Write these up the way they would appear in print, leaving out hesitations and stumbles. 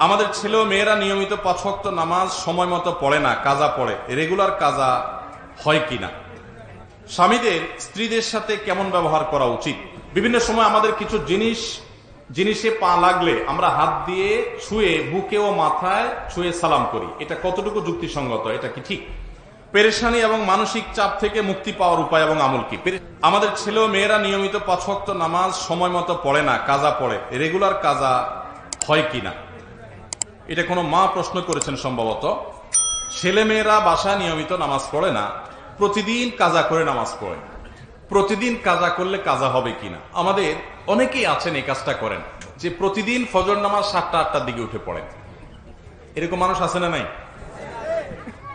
আমাদের ছেলে ও মেয়েরা নিয়মিত 5 ওয়াক্ত নামাজ সময় মতো পড়ে না, কাজা পড়ে, রেগুলার কাজা হয় কিনা? স্বামীদের স্ত্রীদের সাথে কেমন ব্যবহার করা উচিত? বিভিন্ন সময় আমাদের কিছু জিনিসে পা লাগলে আমরা হাত দিয়ে ছুঁয়ে বুকে ও মাথায় ছুঁয়ে সালাম করি, এটা কতটুকু যুক্তিসঙ্গত? এটা কি ঠিক? পেরেশানি এবং মানসিক চাপ থেকে মুক্তি পাওয়ার উপায় এবং আমল কি? আমাদের ছেলে ও মেয়েরা নিয়মিত 5 ওয়াক্ত নামাজ সময় মতো পড়ে না, কাজা পড়ে, রেগুলার কাজা হয় কিনা? এটা কোনো মা প্রশ্ন করেছেন সম্ভবত। ছেলে মেয়েরা বাসায় নিয়মিত নামাজ পড়ে না, প্রতিদিন কাজা করে নামাজ পড়ে। প্রতিদিন কাজা করলে কাজা হবে কিনা? আমাদের অনেকেই আছেন এই কাজটা করেন, যে প্রতিদিন ফজর নামাজ 7টা 8টার দিকে উঠে পড়েন। এরকম মানুষ আছে না নাই?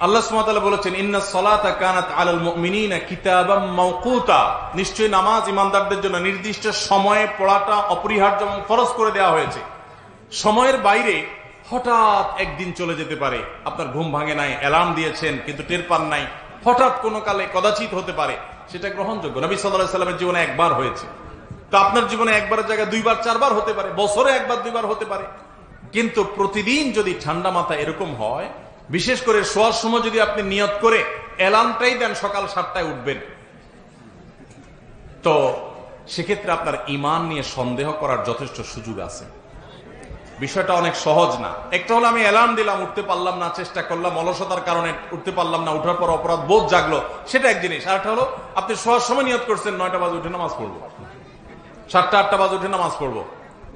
আল্লাহ সুবহানাহু ওয়া তাআলা বলেছেন, ইন্নাস সালাতা কানাত আলাল মুমিনিনা কিতাবাম মাওকুতা, নিশ্চয়ই নামাজ ঈমানদারদের জন্য নির্দিষ্ট সময়ে পড়াটা অপরিহার্য এবং ফরজ করে দেওয়া হয়েছে। সময়ের বাইরে হঠাৎ একদিন চলে যেতে পারে, আপনার ঘুম ভাঙে নাই, অ্যালার্ম দিয়েছেন কিন্তু টের পান নাই, হঠাৎ কোনো কালে কদাচিৎ হতে পারে, সেটা গ্রহণযোগ্য। নবী সাল্লাল্লাহু আলাইহি ওয়াসাল্লামের জীবনে একবার হয়েছে, তো আপনার জীবনে একবারের জায়গায় 2বার 4বার হতে পারে, বছরে 1বার 2বার হতে পারে। কিন্তু প্রতিদিন যদি ঠান্ডা মাথা এরকম হয়, বিশেষ করে শোয়ার সময় যদি আপনি নিয়ত করে অ্যালার্মটাই দেন সকাল 7টায় উঠবেন, তো সেক্ষেত্রে আপনার ঈমান নিয়ে সন্দেহ করার যথেষ্ট সুযোগ আছে। বিষয়টা অনেক সহজ না। একটা হলো আমি অ্যালার্ম দিলাম, উঠতে পারলাম না, চেষ্টা করলাম, অলসতার কারণে উঠতে পারলাম না, উঠার পর অপরাধ বোধ জাগলো, সেটা এক জিনিস। আর একটা হলো আপনি শোয়ার সময় নিয়ত করছেন 9টা বাজে উঠে নামাজ পড়বো, 7টা 8টা বাজে উঠে নামাজ পড়বো,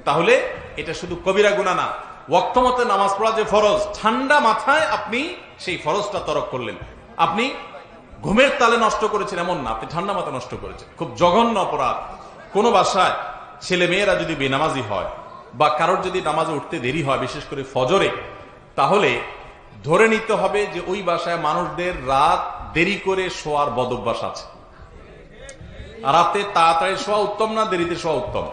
তাহলে এটা শুধু কবিরা গুনাহ না, ওয়াক্ত মতে নামাজ পড়া যে ফরজ, ঠান্ডা মাথায় আপনি সেই ফরজটা তরক করলেন। আপনি ঘুমের তালে নষ্ট করেছেন এমন না, আপনি ঠান্ডা মাথা নষ্ট করেছেন, খুব জঘন্য অপরাধ। কোনো বাসায় ছেলে মেয়েরা যদি বেনামাজি হয় বা কারোর যদি নামাজে উঠতে দেরি হয়, বিশেষ করে ফজরে, তাহলে ধরে নিতে হবে যে ওই বাসায় মানুষদের রাত দেরি করে শোয়ার বদভ্যাস আছে। রাতে তাড়াতাড়ি শোয়া উত্তম না দেরিতে শোয়া উত্তম?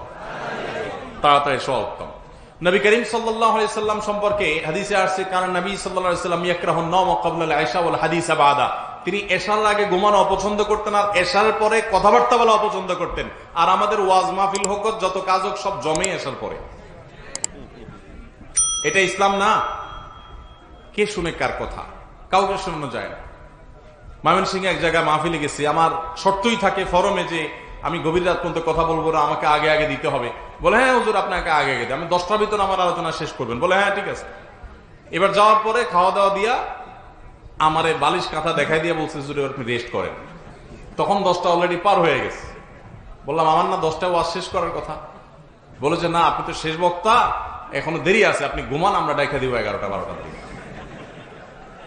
তাড়াতাড়ি শোয়া উত্তম। নবী করিম সাল্লাল্লাহু আলাইহি সাল্লাম সম্পর্কে হাদিসে আসছে, কারণ নবী সাল্লাল্লাহু আলাইহি সাল্লাম ইয়াকরাহুন নাওম ক্বাবলা আল-ইশা ওয়াল হাদিস বাদা, তিনি এশার আগে ঘুমানো অপছন্দ করতেন আর এশার পরে কথাবার্তা বলা অপছন্দ করতেন। আর আমাদের ওয়াজ মাহফিল হোক, যত কাজ হোক, সব জমে এশার পরে। এটা ইসলাম না। কে শুনে কার কথা? কাউকে শোনানো যায় না। ময়মনসিংহে এক জায়গায় মাহফিলে গেছি, আমার শর্তই থাকে ফরমে যে আমি গভীর রাত পর্যন্ত কথা বলবো না, আমাকে আগে আগে দিতে হবে। বলে হ্যাঁ হুজুর, আপনাকে আগে আগে দিই, আমি 10টার ভিতরে আমার আলোচনা শেষ করবেন। বলে হ্যাঁ ঠিক আছে। এবার যাওয়ার পরে খাওয়া দাওয়া দিয়া আমারে বালিশ কাঁথা দেখাই দিয়ে বলছে হুজুর আপনি রেস্ট করেন। তখন 10টা অলরেডি পার হয়ে গেছে। বললাম আমার না 10টায় ওয়াজ শেষ করার কথা। বলেছে না, আপনি তো শেষ বক্তা, এখনো দেরি আছে, আপনি ঘুমান, আমরা ডাইকা দিব 11টা 12টার দিকে।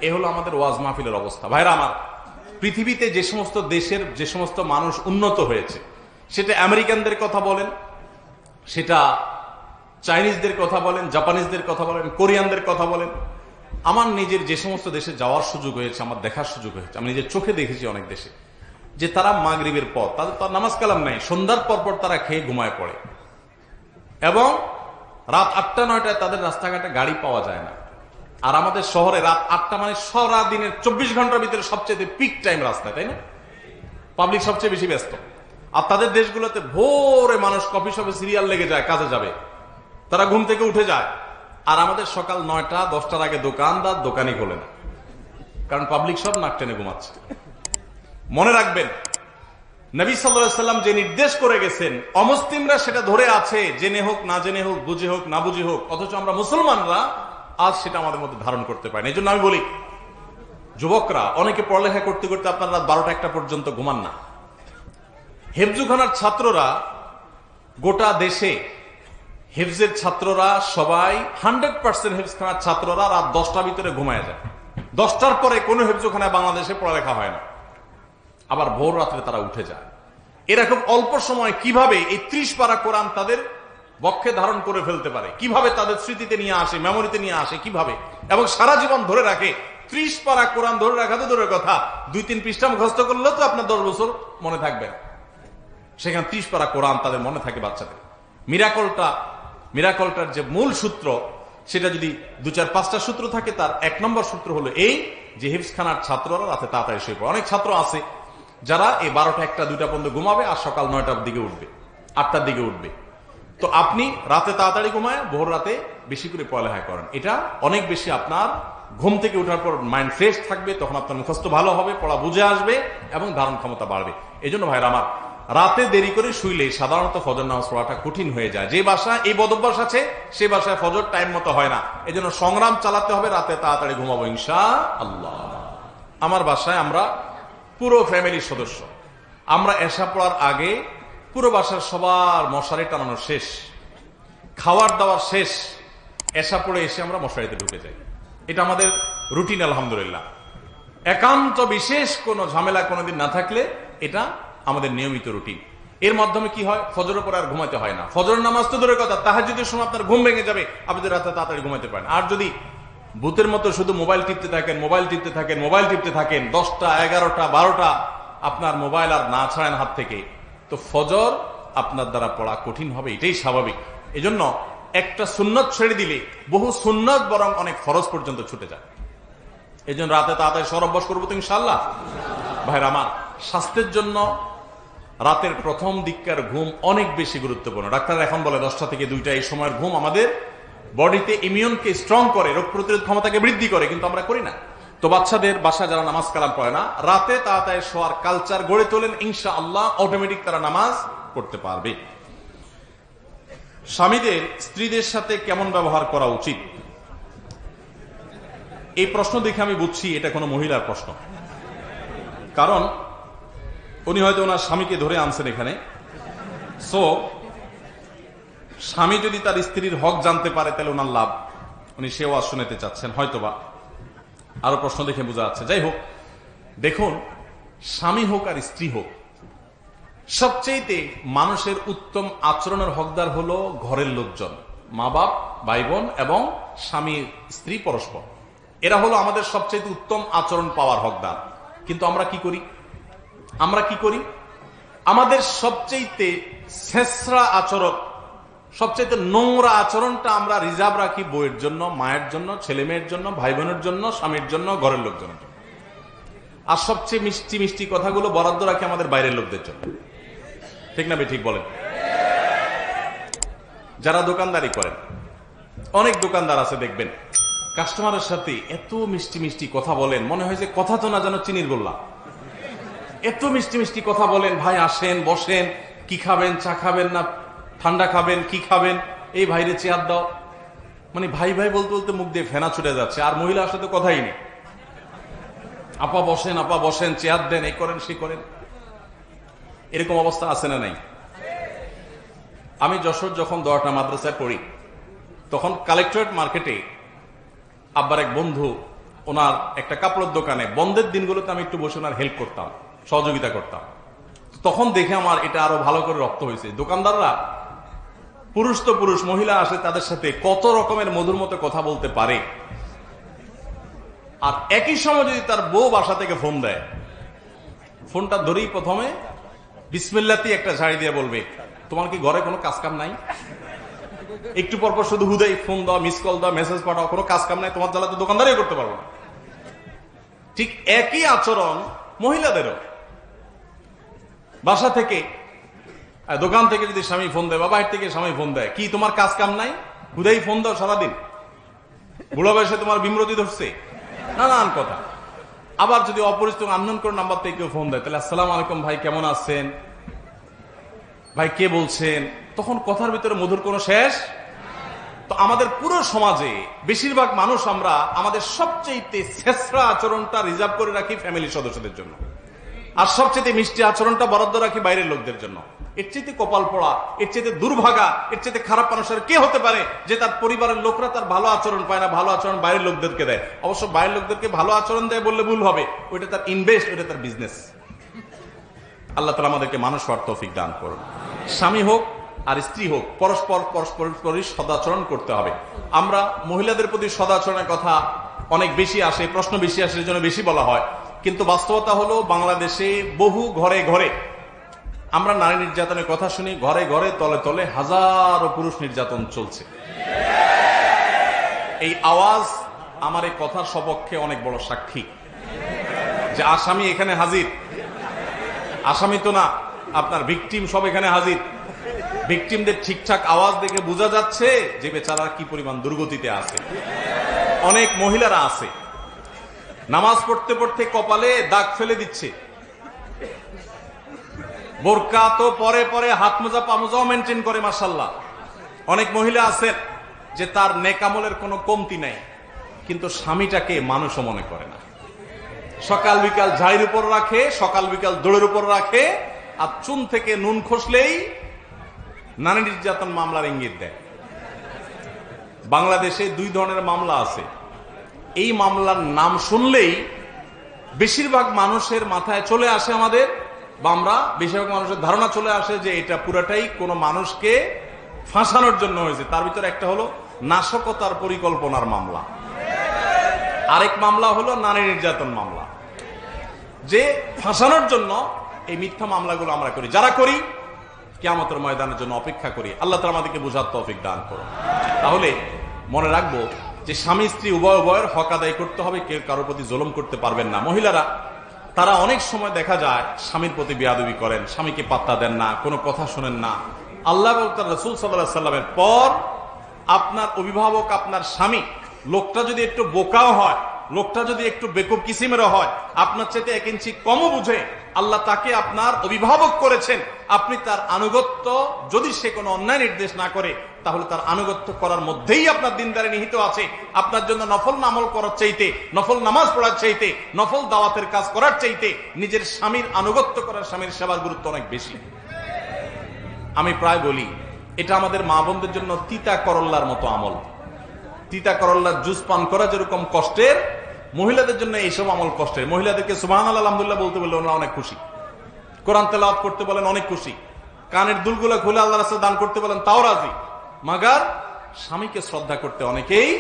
এ হলো আমাদের ওয়াজ মাহফিলের অবস্থা। ভাইরা আমার, পৃথিবীতে যে সমস্ত দেশের যে সমস্ত মানুষ উন্নত হয়েছে, সেটা আমেরিকানদের কথা বলেন, সেটা চাইনিজদের কথা বলেন, জাপানিজদের কথা বলেন, কোরিয়ানদের কথা বলেন, আমার নিজের যে সমস্ত দেশে যাওয়ার সুযোগ হয়েছে, আমার দেখার সুযোগ হয়েছে, আমি নিজের চোখে দেখেছি অনেক দেশে, যে তারা মাগরিবের পর, তাদের তো নামাজ কালাম নাই, সন্ধ্যার পর পর তারা খেয়ে ঘুমায় পড়ে, এবং রাত 8টা 9টায় তাদের রাস্তাঘাটে গাড়ি পাওয়া যায় না। আর আমাদের শহরে রাত 8টা মানে সারা দিনের 24 ঘন্টার ভিতরে সবচেয়ে পিক টাইম রাস্তায়, তাই না? পাবলিক সবচেয়ে বেশি ব্যস্ত। আর তাদের দেশগুলোতে ভোরে মানুষ কফি শপে সিরিয়াল লেগে যায়, কাজে যাবে, তারা ঘুম থেকে উঠে যায়। আর আমাদের সকাল 9টা 10টার আগে দোকানদার দোকানই খোলে না, কারণ পাবলিক সব নাক টেনে ঘুমাচ্ছে। মনে রাখবেন, নবী সাল্লাল্লাহু আলাইহি ওয়াসাল্লাম যে নির্দেশ করে গেছেন, অমুসলিমরা সেটা ধরে আছে, জেনে হোক না জেনে হোক, বুঝে হোক না বুঝে হোক, অথচ আমরা মুসলমানরা আজ সেটা আমাদের মধ্যে ধারণ করতে পারি না। এই জন্য আমি বলি, যুবকরা অনেকে পড়ালেখা করতে করতে আপনার রাত 12টা 1টা পর্যন্ত ঘুমান না। হেফজুখানার ছাত্ররা গোটা দেশে, হেফজের ছাত্ররা সবাই 100% হেফজখানার ছাত্ররা রাত 10টার ভিতরে ঘুমায় যায়। 10টার পরে কোনো হেফজুখানায় বাংলাদেশে পড়ালেখা হয় না, আবার ভোর রাত্রে তারা উঠে যায়। এরকম অল্প সময় কিভাবে এই 30 পারা কোরআন তাদের বক্ষে ধারণ করে ফেলতে পারে, কিভাবে তাদের স্মৃতিতে নিয়ে আসে, মেমোরিতে নিয়ে আসে, কিভাবে, এবং সারা জীবন ধরে রাখে। 30 পারা কোরআন ধরে রাখা তো দূরের কথা, 2-3 পৃষ্ঠা মুখস্থ করলেও তো আপনার 10 বছর মনে থাকবে না। সেখানে 30 পারা কোরআন তাদের মনে থাকে বাচ্চাদের। মিরাকলটার যে মূল সূত্র, সেটা যদি 2-4-5টা সূত্র থাকে, তার 1 নম্বর সূত্র হলো এই যে হিফজখানার ছাত্ররা রাতে তাড়াতাড়ি শুয়ে পড়ে। অনেক ছাত্র আছে যারা এই 12টা 1টা 2টা পর্যন্ত ঘুমাবে আর সকাল 9টার দিকে উঠবে, 8টার দিকে উঠবে। তো আপনি রাতে তাড়াতাড়ি ঘুমায় ভোর রাতে বেশি করে পড়ালেখা করেন, এটা অনেক বেশি আপনার ঘুম থেকে ওঠার পর মাইন্ড ফ্রেশ থাকবে, তখন আপনার মুখস্থ ভালো হবে, পড়া বুঝে আসবে এবং ধারণ ক্ষমতা বাড়বে। এই জন্য ভাইরা আমার, রাতে দেরি করে শুইলে সাধারণত ফজর নামাজ পড়াটা কঠিন হয়ে যায়। যে বাসায় এই বদভ্যাস আছে সে বাসায় ফজর টাইম মতো হয় না। এই জন্য সংগ্রাম চালাতে হবে, রাতে তাড়াতাড়ি ঘুমাবো ইনশাআল্লাহ। আমার বাসায় আমরা পুরো ফ্যামিলির সদস্য, আমরা এশা পড়ার আগে পুরো বাসার সবার মশারি টানানো শেষ, খাওয়ার দাওয়ার শেষ, এশা পড়ে এসে আমরা মশারিতে ঢুকে যাই। এটা আমাদের রুটিন আলহামদুলিল্লাহ। একান্ত বিশেষ কোনো ঝামেলা কোনোদিন না থাকলে এটা আমাদের নিয়মিত রুটিন। এর মাধ্যমে কি হয়, ফজরের পরে আর ঘুমাতে হয় না। ফজর নামাজ তো দূরের কথা, তাহাজ্জুদের সময় আপনার ঘুম ভেঙে যাবে, আপনি রাতে তাড়াতাড়ি ঘুমাতে পারেন। আর যদি ভূতের মতো শুধু মোবাইল টিপতে থাকেন, মোবাইল টিপতে থাকেন, মোবাইল টিপতে থাকেন, 10টা 11টা 12টা আপনার মোবাইল আর না ছাড়েন হাত থেকে, তো ফজর আপনার দ্বারা পড়া কঠিন হবে, এটাই স্বাভাবিক। এজন্য একটা সুন্নত ছেড়ে দিলে বহু সুন্নত বরং অনেক ফরজ পর্যন্ত ছুটে যায়। এই জন্য রাতে তাড়াতাড়ি সরব্বাস করবো তো ইনশাআল্লাহ। ভাইরা আমার, স্বাস্থ্যের জন্য রাতের প্রথম দিককার ঘুম অনেক বেশি গুরুত্বপূর্ণ। ডাক্তার এখন বলে 10টা থেকে 2টা এই সময়ের ঘুম আমাদের বডিতে ইমিউনকে স্ট্রং করে, রোগ প্রতিরোধ ক্ষমতাকে বৃদ্ধি করে, কিন্তু আমরা করি না। তো বাচ্চাদের বাসায় যারা নামাজ কালাম পড়ে না, রাতে তাড়াতাড়ি শোয়ার কালচার গড়ে তোলেন, ইনশাআল্লাহ অটোমেটিক তারা নামাজ পড়তে পারবে। স্বামীদের স্ত্রীদের সাথে কেমন ব্যবহার করা উচিত, এই প্রশ্ন দেখে আমি বুঝছি এটা কোনো মহিলার প্রশ্ন। কারণ উনি হয়তো ওনার স্বামীকে ধরে আনছেন এখানে। সো স্বামী যদি তার স্ত্রীর হক জানতে পারে তাহলে ওনার লাভ, উনি সে ওয়াজ শুনতে চাচ্ছেন হয়তোবা, আরো প্রশ্ন দেখে বোঝা যাচ্ছে। যাই হোক, দেখুন, স্বামী হোক আর স্ত্রী হোক, সবচেয়ে মানুষের উত্তম আচরণের হকদার হলো ঘরের লোকজন, মা বাপ, ভাই বোন এবং স্বামী স্ত্রী পরস্পর। এরা হলো আমাদের সবচেয়ে উত্তম আচরণ পাওয়ার হকদার। কিন্তু আমরা কি করি, আমাদের সবচেয়ে ছেঁচড়া আচরণ, সবচেয়ে নোংরা আচরণটা আমরা রিজার্ভ রাখি বউয়ের জন্য, মায়ের জন্য, ছেলে মেয়ের জন্য, ভাই বোনের জন্য, স্বামীর জন্য, ঘরের লোকজনের জন্য। আর সবচেয়ে মিষ্টি মিষ্টি কথাগুলো বরাদ্দ রাখি আমাদের বাইরের লোকদের জন্য। ঠিক না ঠিক বলেন? যারা দোকানদারি করেন, অনেক দোকানদার আছে দেখবেন কাস্টমারের সাথে এত মিষ্টি মিষ্টি কথা বলেন, মনে হয় যে কথা তো না যেন চিনির গোল্লা। এত মিষ্টি মিষ্টি কথা বলেন, ভাই আসেন বসেন, কি খাবেন, চা খাবেন না ঠান্ডা খাবেন, কি খাবেন, এই ভাইরে চেয়ার দাও, মানে ভাই ভাই বলতে বলতে মুখ দিয়ে ফেনা ছুটে যাচ্ছে। আর মহিলার সাথে কথাই নেই, আপা বসেন, চেয়ার দেন, এই করেন সে করেন। এরকম অবস্থা আছে না নাই? আমি যশোর যখন 10টা মাদ্রাসায় পড়ি, তখন কালেক্টরেট মার্কেটে আব্বার এক বন্ধু, ওনার একটা কাপড়ের দোকানে বন্ধের দিনগুলোতে আমি একটু বসে ওনার হেল্প করতাম, সহযোগিতা করতাম। তখন দেখে আমার এটা আরো ভালো করে রপ্ত হয়েছে। দোকানদাররা পুরুষ তো পুরুষ, মহিলা আসে তাদের সাথে কত রকমের মধুর মতো কথা বলতে পারে। আর একই সময় যদি তার বউ বাসা থেকে ফোন দেয়, ফোনটা ধরেই প্রথমে বিসমিল্লাতি একটা ঝাড়ি দিয়ে বলবে, তোমার কি ঘরে কোনো কাজ কাম নাই? একটু পরপর শুধু হুদাই ফোন দাও, মিস কল দাও, মেসেজ পাঠাও, কোনো কাজ কাম নাই, তোমার জ্বালা তো দোকানদারই করতে পারবো না। ঠিক একই আচরণ মহিলাদেরও। বাসা থেকে, দোকান থেকে যদি স্বামী ফোন দেয় বা বাইরে থেকে স্বামী ফোন দেয়, কি তোমার কাজ কাম নাই, হুদাই ফোন দাও সারাদিন, বুড়ো বয়সে তোমার বিমরতি ধরছে, নানান কথা। আবার যদি অপরিচিত আননোন কোন নাম্বার থেকে কেউ ফোন দেয়, তাহলে আসসালামু আলাইকুম ভাই, কেমন আছেন, ভাই কে বলছেন, তখন কথার ভিতরে মধুর কোনো শেষ। তো আমাদের পুরো সমাজে বেশিরভাগ মানুষ আমরা আমাদের সবচেয়ে ছেঁচড়া আচরণটা রিজার্ভ করে রাখি ফ্যামিলির সদস্যদের জন্য, আর সবচেয়ে মিষ্টি আচরণটা বরাদ্দ রাখি বাইরের লোকদের জন্য। এর চেয়ে কপাল পড়া, এর চেয়ে দুর্ভাগা, এর চেয়ে খারাপ মানুষের কে হতে পারে যে তার পরিবারের লোকরা তার ভালো আচরণ পায় না, ভালো আচরণ বাইরের লোকদেরকে দেয়। অবশ্য বাইরের লোকদেরকে ভালো আচরণ দেয় বললে ভুল হবে, ওইটা তার ইনভেস্ট, ওইটা তার বিজনেস। আল্লাহ তাআলা আমাদেরকে মানুষ হওয়ার তৌফিক দান করুন। স্বামী হোক আর স্ত্রী হোক, পরস্পরের সদাচরণ করতে হবে। আমরা মহিলাদের প্রতি সদাচরণের কথা অনেক বেশি আসে, প্রশ্ন বেশি আসে, জন্য বেশি বলা হয়। কিন্তু বাস্তবতা হলো বাংলাদেশে বহু ঘরে ঘরে আমরা নারী নির্যাতনের কথা শুনি, ঘরে ঘরে তলে তলে হাজারো পুরুষ নির্যাতন চলছে। এই আওয়াজ আমার এই কথার সপক্ষে অনেক বড় সাক্ষী যে আসামি এখানে হাজির, আসামি তো না, আপনার ভিকটিম সব এখানে হাজির। ভিকটিমদের ঠিকঠাক আওয়াজ দেখে বোঝা যাচ্ছে যে বেচারা কি পরিমাণ দুর্গতিতে আছে। অনেক মহিলারা আছে নামাজ পড়তে পড়তে কপালে দাগ ফেলে দিচ্ছে, বোরকা তো পরে পরে হাত মোজা পা মোজাও মেনটেন করে মাশাআল্লাহ। অনেক মহিলা আছেন যে তার নেকামলের কোনো কমতি নাই, কিন্তু স্বামীটাকে মানুষও মনে করে না। সকাল বিকাল ঝাড়ির উপর রাখে, সকাল বিকাল দৌড়ের উপর রাখে, আর চুন থেকে নুন খসলেই নারী নির্যাতন মামলার ইঙ্গিত দেয়। বাংলাদেশে 2 ধরনের মামলা আছে। এই মামলার নাম শুনলেই বেশিরভাগ মানুষের মাথায় চলে আসে আমাদের, বা আমরা বেশিরভাগ মানুষের ধারণা চলে আসে যে এটা পুরাটাই কোনো মানুষকে ফাঁসানোর জন্য হয়েছে। তার ভিতরে একটা হলো নাশকতার পরিকল্পনার মামলা, আরেক মামলা হলো নারী নির্যাতন মামলা। যে ফাঁসানোর জন্য এই মিথ্যা মামলাগুলো আমরা করি, যারা করি কিয়ামতের ময়দানের জন্য অপেক্ষা করি। আল্লাহ তাআলা আমাদেরকে বুঝার তৌফিক দান করুন। তাহলে মনে রাখবো যে স্বামী স্ত্রী উভয়ের হক আদায় করতে হবে, কেউ কারোর প্রতি জুলুম করতে পারবেন না। মহিলারা তারা অনেক সময় দেখা যায় স্বামীর প্রতি বেয়াদবি করেন, স্বামীকে পাত্তা দেন না, কোনো কথা শোনেন না। আল্লাহ এবং তার রাসূল সাল্লাল্লাহু আলাইহি সাল্লামের পর আপনার অভিভাবক আপনার স্বামী, লোকটা যদি একটু বোকাও হয়, লোকটা যদি একটু বেকুব কিসিমেরও হয়, আপনার চাইতে 1 ইঞ্চি কমও বুঝে, আল্লাহ তাকে আপনার অভিভাবক করেছেন। আপনি তার আনুগত্য, যদি সে কোনো অন্যায় নির্দেশ না করে, তাহলে তার আনুগত্য করার মধ্যেই আপনার দিনদারি নিহিত আছে। আপনার জন্য নফল আমল করার চাইতে, নফল নামাজ পড়ার চাইতে, নফল দাওয়াতের কাজ করার চাইতে নিজের স্বামীর আনুগত্য করার, স্বামীর সেবার গুরুত্ব অনেক বেশি। আমি প্রায় বলি এটা আমাদের মা বোনদের জন্য তিতা করল্লার মতো আমল। তিতা করল্লার জুস পান করা যেরকম কষ্টের, মহিলাদের জন্য এইসব আমল কষ্টের। মহিলাদেরকে সুবহানাল্লাহ আলহামদুলিল্লাহ বলতে বললে ওনারা অনেক খুশি, কোরআন তেলাওয়াত করতে বলেন অনেক খুশি, কানের দুলগুলো খুলে আল্লাহর রাস্তায় দান করতে বলেন তাও রাজি, মাগার স্বামীকে শ্রদ্ধা করতে অনেকেই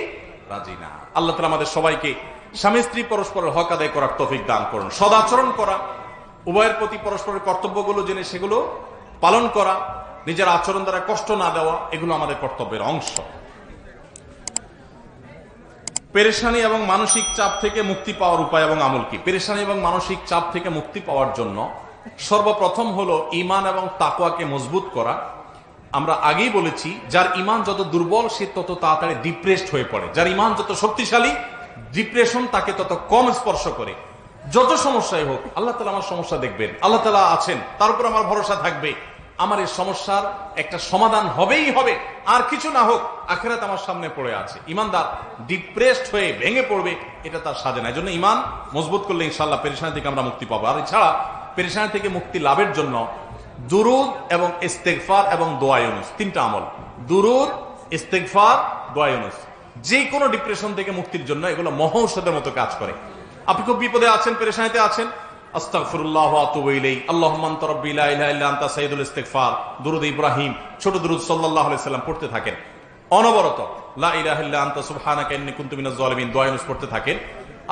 রাজি না। আল্লাহ তাআলা আমাদের সবাইকে স্বামী স্ত্রী পরস্পরের হক আদায় করার তৌফিক দান করুন। সদাচরণ করা, উভয়ের প্রতি পরস্পরের কর্তব্যগুলো জেনে সেগুলো পালন করা, নিজের আচরণ দ্বারা কষ্ট না দেওয়া, এগুলো আমাদের কর্তব্যের অংশ। পেরেশানি এবং মানসিক চাপ থেকে মুক্তি পাওয়ার উপায় এবং আমল কি? পেরেশানি এবং মানসিক চাপ থেকে মুক্তি পাওয়ার জন্য সর্বপ্রথম হলো ঈমান এবং তাকওয়াকে মজবুত করা। আমরা আগেই বলেছি, যার ঈমান যত দুর্বল সে তত তাড়াতাড়ি ডিপ্রেসড হয়ে পড়ে, যার ঈমান যত শক্তিশালী ডিপ্রেশন তাকে তত কম স্পর্শ করে। যত সমস্যাই হোক, আল্লাহ তাআলা আমার সমস্যা দেখবেন, আল্লাহ তাআলা আছেন, তার উপর আমার ভরসা থাকবে, আমার এই সমস্যার একটা সমাধান হবেই হবে, আর কিছু না হোক আখিরাত আমার সামনে পড়ে আছে। ইমানদার ডিপ্রেসড হয়ে ভেঙে পড়বে, এটা তার সাজে না। এই জন্য ইমান মজবুত করলে ইনশাআল্লাহ পেরেশানি থেকে আমরা মুক্তি পাবো। আর এছাড়া পেরেশানি থেকে মুক্তি লাভের জন্য দুরুদ এবং ইস্তেগফার এবং দোয়া ইউনুস, 3টা আমল, দুরুদ, ইস্তেগফার, দোয়া ইউনুস, যে কোনো ডিপ্রেশন থেকে মুক্তির জন্য এগুলো মহৌষধের মতো কাজ করে। আপনি খুব বিপদে আছেন, পেরেশানিতে আছেন, আস্তাগফিরুল্লাহ ওয়া আতুবু ইলাইহি, আল্লাহুম্মা আনতা রাব্বি লা ইলাহা ইল্লা আনতা সাইয়্যিদুল ইস্তিগফার, দুরুদ ইব্রাহিম, ছোট দুরুদ সাল্লাল্লাহু আলাইহি সাল্লাম পড়তে থাকেন অনবরত। লা ইলাহা ইল্লা আনতা সুবহানাকা ইন্নী কুনতু মিনাজ জালিমিন, দোয়া ইউনুস পড়তে থাকেন।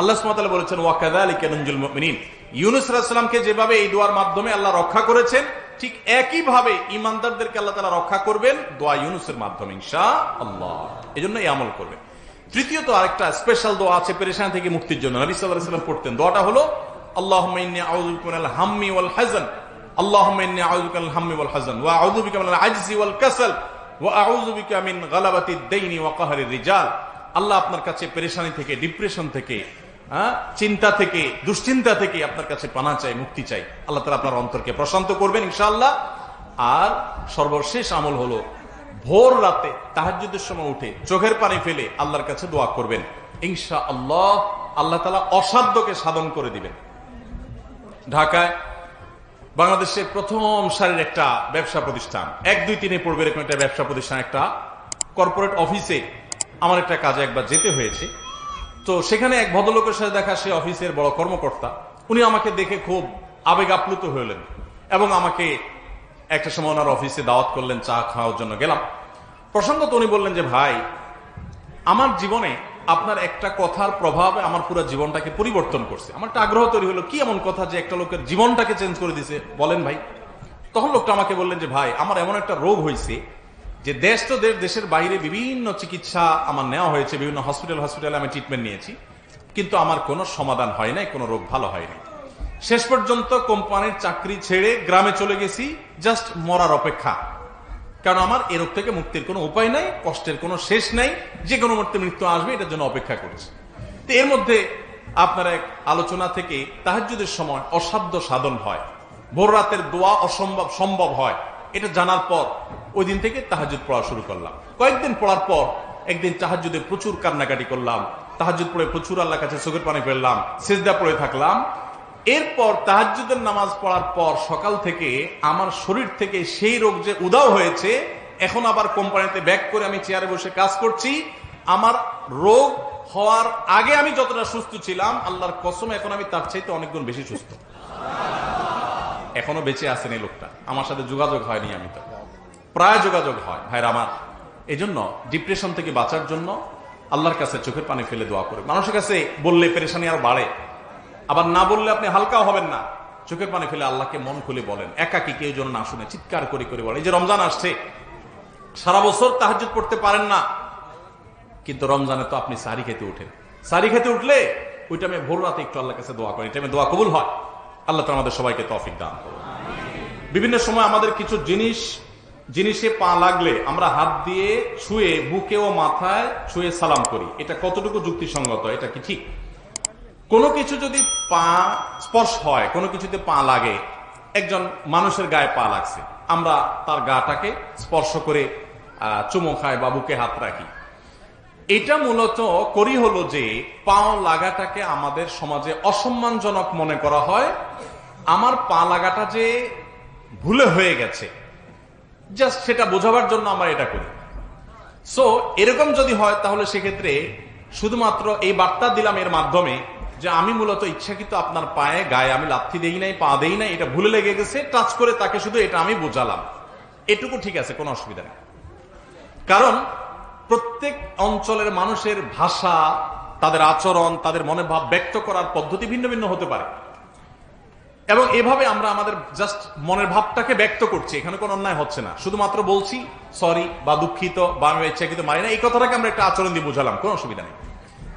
আল্লাহ সুবহানাহু ওয়া তাআলা বলেছেন ওয়া কাযালিকা নুনজিল মুমিনিন, ইউনুস আলাইহিস সালামকে যেভাবে এই দোয়ার মাধ্যমে আল্লাহ রক্ষা করেছেন, ঠিক একই ভাবে ঈমানদারদেরকে আল্লাহ তাআলা রক্ষা করবেন দোয়া ইউনুসের মাধ্যমে ইনশাআল্লাহ। এজন্য এই আমল করবেন। তৃতীয়ত আরেকটা স্পেশাল দোয়া আছে পেরেশানি থেকে মুক্তির জন্য, নবী সাল্লাল্লাহু আলাইহি ওয়াসাল্লাম পড়তেন। দোয়াটা হলো আল্লাহুম্মা ইন্নী আউযু বিকা মিনাল হাম্মি ওয়াল হাযান, আল্লাহুম্মা ইন্নী আউযু বিকা মিনাল হাম্মি ওয়াল হাযান ওয়া আউযু বিকা মিনাল আজজি ওয়াল কাসাল ওয়া আউযু বিকা মিন গালাবাতিদ দাইনি ওয়া কাহরির রিজাল। আল্লাহ আপনার কাছে পেরেশানি থেকে, ডিপ্রেশন থেকে, চিন্তা থেকে, দুশ্চিন্তা থেকে আপনার কাছে পানা চাই, মুক্তি চাই। আল্লাহ তাআলা আপনার অন্তরকে প্রশান্ত করবেন ইনশাআল্লাহ। আর সর্বশেষ আমল হলো ভোর রাতে তাহাজ্জুদের সময় উঠে চোখের পানি ফেলে আল্লাহর কাছে দোয়া করবেন ইনশাআল্লাহ। আল্লাহ তাআলা অসাধ্যকে সাধন করে দিবেন। ঢাকায় বাংলাদেশের প্রথম সারির একটা ব্যবসা প্রতিষ্ঠান, 1, 2, 3 পড়বে এরকম একটা ব্যবসা প্রতিষ্ঠান, একটা কর্পোরেট অফিসে আমার একটা কাজে একবার যেতে হয়েছে। তো সেখানে এক ভদ্রলোকের সাথে দেখা, সে অফিসের বড় কর্মকর্তা। উনি আমাকে দেখে খুব আবেগ আপ্লুত হলেন এবং আমাকে একটা সময় ওনার অফিসে দাওয়াত করলেন, চা খাওয়ার জন্য গেলাম। প্রসঙ্গত উনি বললেন যে ভাই, আমার জীবনে আপনার একটা কথার প্রভাবে আমার পুরো জীবনটাকে পরিবর্তন করছে। আমার একটা আগ্রহ তৈরি হলো, কি এমন কথা যে একটা লোকের জীবনটাকে চেঞ্জ করে দিছে, বলেন ভাই। তখন লোকটা আমাকে বললেন যে ভাই, আমার এমন একটা রোগ হয়েছে যে দেশ তো দেশের বাইরে বিভিন্ন চিকিৎসা আমার নেওয়া হয়েছে, বিভিন্ন হসপিটালে আমি ট্রিটমেন্ট নিয়েছি, কিন্তু আমার কোনো সমাধান হয় নাই, কোনো রোগ ভালো হয়নি। শেষ পর্যন্ত কোম্পানির চাকরি ছেড়ে গ্রামে চলে গেছি, জাস্ট মরার অপেক্ষা। কারণ আমার এ রোগ থেকে মুক্তির কোনো উপায় নাই, কষ্টের কোনো শেষ নাই, যে কোনো মুহূর্তে মৃত্যু আসবে, এটার জন্য অপেক্ষা করছি। তো এর মধ্যে আপনার এক আলোচনা থেকে তাহাজ্জুদের সময় অসাধ্য সাধন হয়, ভোর রাতের দোয়া অসম্ভব সম্ভব হয়, এটা জানার পর ওই দিন থেকে তাহাজ্জুদ পড়া শুরু করলাম। কয়েকদিন পড়ার পর একদিন তাহাজ্জুদে প্রচুর কান্নাকাটি করলাম, তাহাজ্জুদ পড়ে প্রচুর আল্লাহর কাছে চোখের পানি ফেললাম, সিজদা পড়ে থাকলাম। এরপর তাহাজ্জুদের নামাজ পড়ার পর সকাল থেকে আমার শরীর থেকে সেই রোগ যে উধাও হয়েছে, এখন আবার কোম্পানিতে ব্যাক করে আমি চেয়ারে বসে কাজ করছি। আমার রোগ হওয়ার আগে আমি যতটা সুস্থ ছিলাম, আল্লাহর কসম এখন আমি তার চাইতে অনেক গুণ বেশি সুস্থ। এখনো বেঁচে আছেন এই লোকটা, আমার সাথে যোগাযোগ হয়নি, আমি তো প্রায় যোগাযোগ হয় ভাইরা আমার। এই জন্য ডিপ্রেশন থেকে বাঁচার জন্য আল্লাহর কাছে চোখের পানি ফেলে দোয়া করে। মানুষের কাছে বললে পেরেশানি আরো বাড়ে, আবার না বললে আপনি হালকাও হবেন না। চোখের পানি ফেলে আল্লাহকে মন খুলে বলেন, একাকি কেউ যেন না শুনে, চিৎকার করে করে বলেন। এই যে রমজান আসছে, সারা বছর তাহাজ্জুদ পড়তে পারেন না, কিন্তু রমজানে তো আপনি সারি খেতে উঠেন। সারি খেতে উঠলে ওই টাইমে ভোর রাতে একটু আল্লাহর কাছে দোয়া করেন, টাইমে দোয়া কবুল হয়। আল্লাহ তো আমাদের সবাইকে তৌফিক দান করুন। বিভিন্ন সময় আমাদের কিছু জিনিসে পা লাগলে আমরা হাত দিয়ে ছুঁয়ে, বুকে ও মাথায় ছুঁয়ে সালাম করি, এটা কতটুকু যুক্তিসঙ্গত? এটা কি ঠিক? কোনো কিছু যদি পা স্পর্শ হয়, কোনো কিছুতে পা লাগে, একজন মানুষের গায়ে পা লাগছে, আমরা তার গাটাকে স্পর্শ করে চুমো খাই বা বুকে হাত রাখি। এটা মূলত করি হলো যে পাও লাগাটাকে আমাদের সমাজে অসম্মানজনক মনে করা হয়। আমার পা লাগাটা যে ভুলে হয়ে গেছে, জাস্ট সেটা বোঝাবার জন্য আমরা এটা করি। সো এরকম যদি হয়, তাহলে সেক্ষেত্রে শুধুমাত্র এই বার্তা দিলাম এর মাধ্যমে যে আমি মূলত ইচ্ছাকৃত আপনার পায়ে গায়ে আমি লাথি দেই নাই, পা দেই নাই, এটা ভুলে লেগে গেছে, টাচ করে তাকে শুধু এটা আমি বোঝালাম, এটুকু ঠিক আছে, কোনো অসুবিধা নেই। কারণ প্রত্যেক অঞ্চলের মানুষের ভাষা, তাদের আচরণ, তাদের মনের ভাব ব্যক্ত করার পদ্ধতি ভিন্ন ভিন্ন হতে পারে, এবং এভাবে আমরা আমাদের জাস্ট মনের ভাবটাকে ব্যক্ত করছি, এখানে কোনো অন্যায় হচ্ছে না। শুধুমাত্র বলছি সরি বা দুঃখিত বা আমি ইচ্ছাকৃত মারি না, এই কথাটাকে আমরা একটা আচরণ দিয়ে বোঝালাম, কোনো অসুবিধা নেই।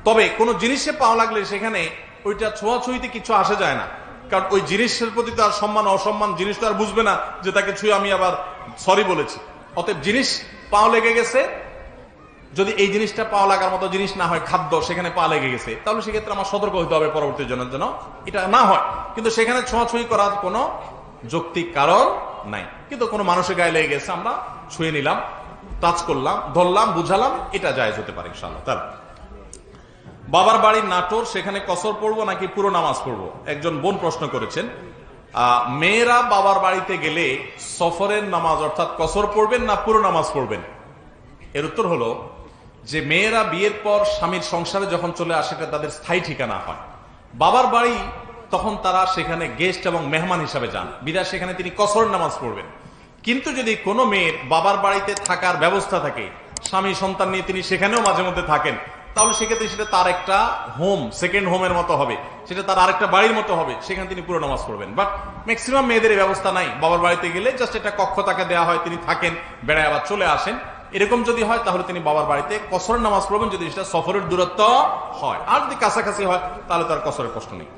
তবে কোনো জিনিসে পাওয়া লাগলে সেখানে ওইটা ছোঁয়াছুঁইতে কিছু আসে যায় না, কারণ ওই জিনিসের প্রতি তো আর সম্মান অসম্মান জিনিস তো আর বুঝবে না যে তাকে ছুঁয়ে আমি আবার সরি বলেছি। অতএব জিনিস পাও লেগে গেছে, যদি এই জিনিসটা পাওয়া লাগার মতো জিনিস না হয়, খাদ্য, সেখানে পা লেগে গেছে, তাহলে সেক্ষেত্রে আমার সতর্ক হতে হবে পরবর্তী জনের জন্য এটা না হয়। কিন্তু সেখানে ছোঁয়াছুঁই করার কোনো যৌক্তিক কারণ নাই। কিন্তু কোনো মানুষের গায়ে লেগে গেছে, আমরা ছুঁয়ে নিলাম, টাচ করলাম, ধরলাম, বুঝালাম, এটা জায়েজ হতে পারে ইনশাআল্লাহ। তার বাবার বাড়ির নাটোর, সেখানে কসর পড়বো নাকি পুরো নামাজ পড়বো? একজন বোন প্রশ্ন করেছেন, মেয়েরা বাবার বাড়িতে গেলে সফরের নামাজ অর্থাৎ কসর পড়বেন না পুরো নামাজ পড়বেন? এর উত্তর হলো যে মেয়েরা বিয়ের পর স্বামীর সংসারে যখন চলে আসে, এটা তাদের স্থায়ী ঠিকানা হয়। বাবার বাড়ি তখন তারা সেখানে গেস্ট এবং মেহমান হিসাবে যান, বিদায় সেখানে তিনি কসর নামাজ পড়বেন। কিন্তু যদি কোনো মেয়ের বাবার বাড়িতে থাকার ব্যবস্থা থাকে, স্বামী সন্তান নিয়ে তিনি সেখানেও মাঝে মধ্যে থাকেন, তাহলে সেক্ষেত্রে সেটা তার একটা হোম, সেকেন্ড হোমের মতো হবে, সেটা তার আরেকটা বাড়ির মতো হবে, সেখানে তিনি পুরো নামাজ পড়বেন। বাট ম্যাক্সিমাম মেয়েদের এই ব্যবস্থা নাই, বাবার বাড়িতে গেলে জাস্ট একটা কক্ষ তাকে দেওয়া হয়, তিনি থাকেন, বেড়ায় আবার চলে আসেন। এরকম যদি হয় তাহলে তিনি বাবার বাড়িতে কসরের নামাজ পড়বেন, যদি সেটা সফরের দূরত্ব হয়। আর যদি কাছাকাছি হয় তাহলে তার কসরের কষ্ট নেই।